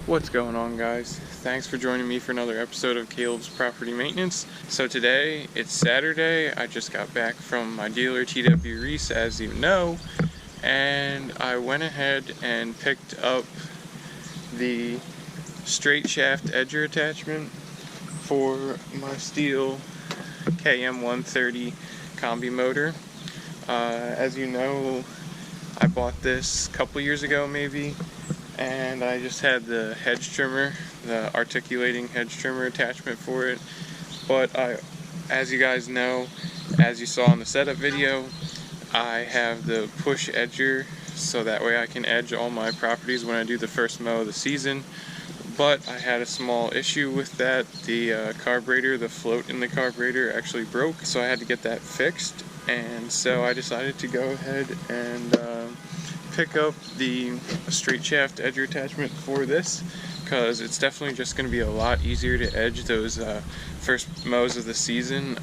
What's going on, guys? Thanks for joining me for another episode of Caleb's Property Maintenance. So today, it's Saturday. I just got back from my dealer, TW Reese, as you know, and I went ahead and picked up the straight shaft edger attachment for my Stihl KM130 combi motor. As you know, I bought this a couple years ago maybe, and I just had the hedge trimmer, the articulating hedge trimmer attachment for it. But as you guys know, as you saw in the setup video, I have the push edger, so that way I can edge all my properties when I do the first mow of the season. But I had a small issue with that. The carburetor, the float in the carburetor actually broke, so I had to get that fixed. And so I decided to go ahead and pick up the straight shaft edger attachment for this, because it's definitely just going to be a lot easier to edge those first mows of the season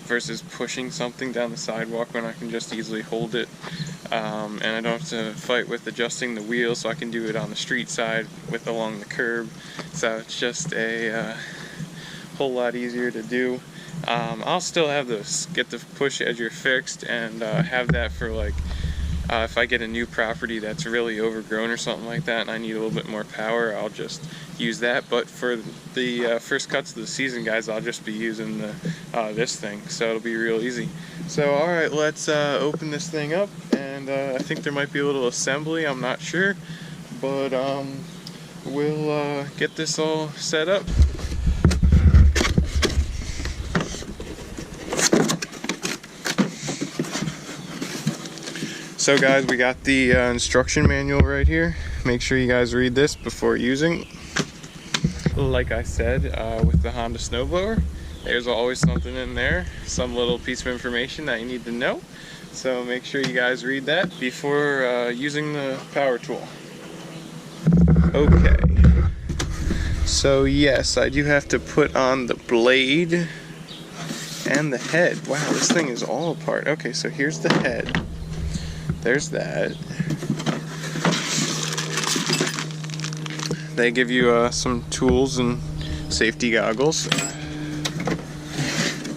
versus pushing something down the sidewalk when I can just easily hold it, and I don't have to fight with adjusting the wheel, so I can do it on the street side along the curb. So it's just a whole lot easier to do. I'll still have get the push edger fixed and have that for like if I get a new property that's really overgrown or something like that and I need a little bit more power, I'll just use that. But for the first cuts of the season, guys, I'll just be using this thing, so it'll be real easy. So alright, let's open this thing up, and I think there might be a little assembly, I'm not sure, but we'll get this all set up. So guys, we got the instruction manual right here. Make sure you guys read this before using. Like I said, with the Honda snowblower, there's always something in there, some little piece of information that you need to know. So make sure you guys read that before using the power tool. Okay. So yes, I do have to put on the blade and the head. Wow, this thing is all apart. Okay, so here's the head. There's that. They give you some tools and safety goggles.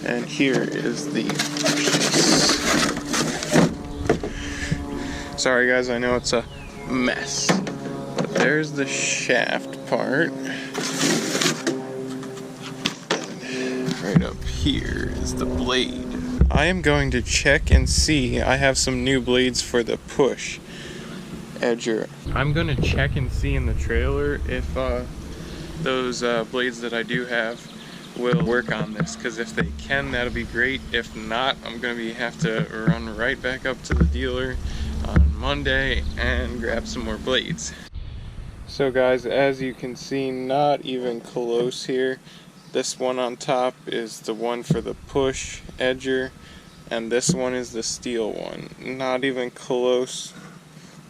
And here is the piece. Sorry guys, I know it's a mess. But there's the shaft part. And right up here is the blade. I am going to check and see. I have some new blades for the push edger. I'm going to check and see in the trailer if those blades that I do have will work on this, because if they can, that'll be great. If not, I'm going to have to run right back up to the dealer on Monday and grab some more blades. So guys, as you can see, not even close here. This one on top is the one for the push edger, and this one is the Stihl one. Not even close.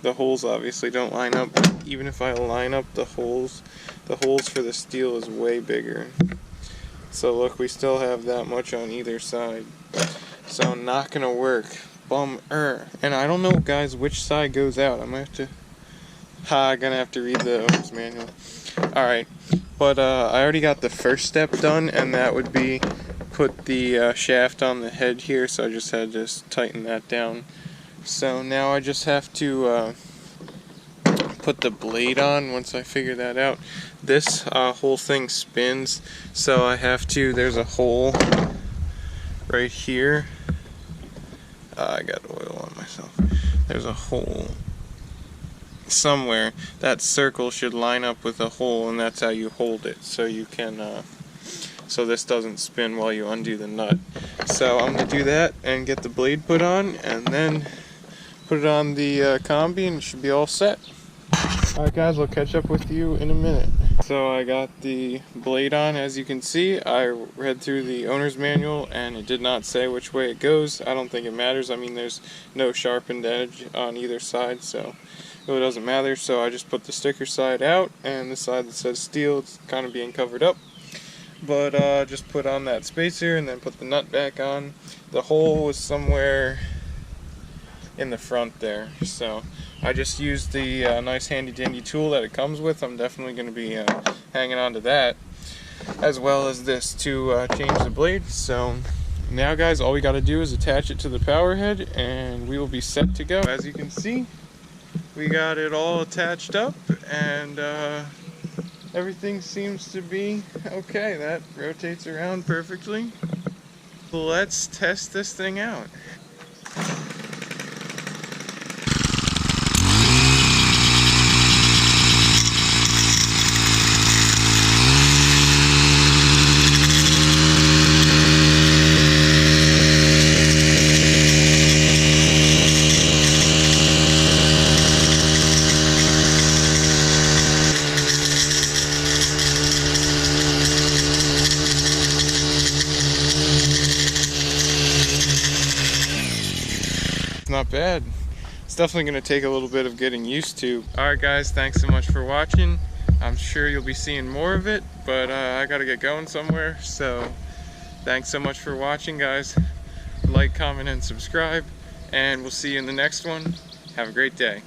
The holes obviously don't line up. Even if I line up the holes for the Stihl is way bigger. So look, we still have that much on either side. So not gonna work. Bummer. And I don't know, guys, which side goes out. I'm gonna have to read the owner's manual. Alright. But I already got the first step done, and that would be put the shaft on the head here, so I just had to tighten that down. So now I just have to put the blade on once I figure that out. This whole thing spins, so I have to, there's a hole right here. I got oil on myself. There's a hole somewhere. That circle should line up with a hole, and that's how you hold it, so you can so this doesn't spin while you undo the nut. So I'm gonna do that and get the blade put on, and then put it on the combi, and it should be all set. Alright guys, I'll catch up with you in a minute. So I got the blade on. As you can see, I read through the owner's manual and it did not say which way it goes. I don't think it matters. I mean, there's no sharpened edge on either side, so it really doesn't matter. So I just put the sticker side out, and the side that says Stihl, it's kind of being covered up. But just put on that spacer and then put the nut back on. The hole was somewhere in the front there. So I just used the nice handy dandy tool that it comes with. I'm definitely going to be hanging on to that, as well as this to change the blade. So now guys, all we got to do is attach it to the power head and we will be set to go. As you can see, we got it all attached up, and everything seems to be okay. That rotates around perfectly. Let's test this thing out. Not bad. It's definitely going to take a little bit of getting used to. Alright guys, thanks so much for watching. I'm sure you'll be seeing more of it, but I gotta get going somewhere. So thanks so much for watching guys. Like, comment, and subscribe, and we'll see you in the next one. Have a great day.